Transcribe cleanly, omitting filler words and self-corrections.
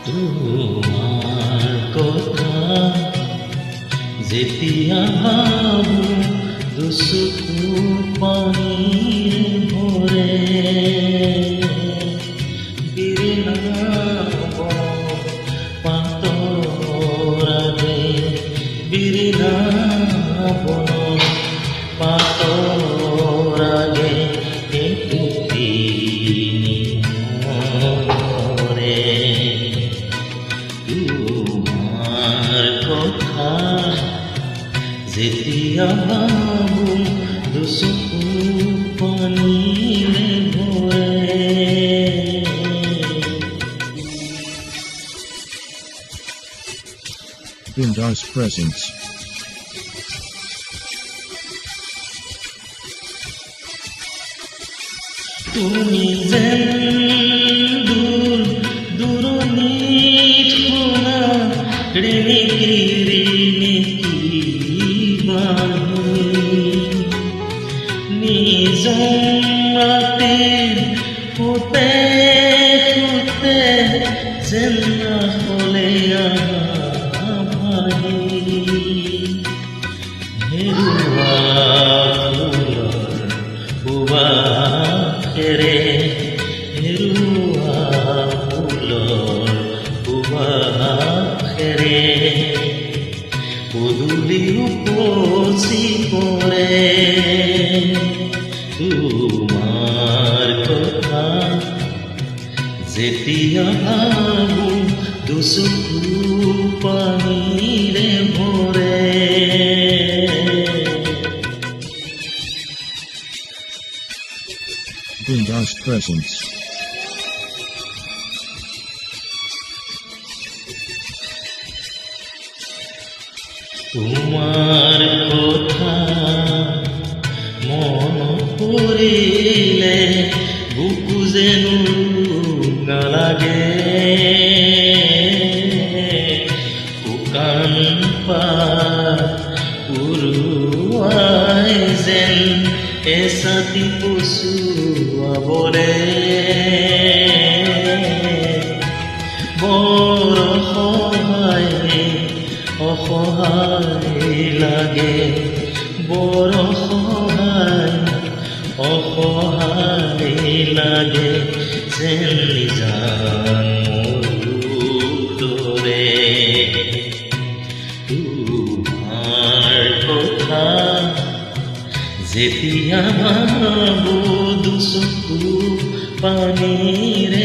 তোমাৰ কথা যেতিয়া ভাবো দুচকু পানীৰে ভৰে বিৰিণাব পাতৰাগে বিৰিণাব পাতৰাগে যেতিয়া ভাবো দুচকু পানীৰে ভৰে Bindas Presents. তুমি যেন দূৰণিত শুনা ৰিণিকি নিজন ৰাতিৰ শুতে শুতে যেন হ'লে ভাহি হেৰুৱা ফুলৰ সুবাসেৰে হেৰুৱা ফুলৰ সুবাসেৰে পদূলি উপচি পৰে তোমাৰ কথা যেতিয়া ভাবো দুচকু পানীৰে ভৰে Bindas Presents. তোমাৰ কথা মন পৰিলে বুকু যেনো নালাগে শুকান পাত উৰুৱাই যেন এচাতি পচুৱাবলে বৰ অসহায় লাগে বৰ অসহায় লাগে যেন নিজান দৰে তোমাৰ কথা যেতিয়া ভাবো দুচকু পানীৰে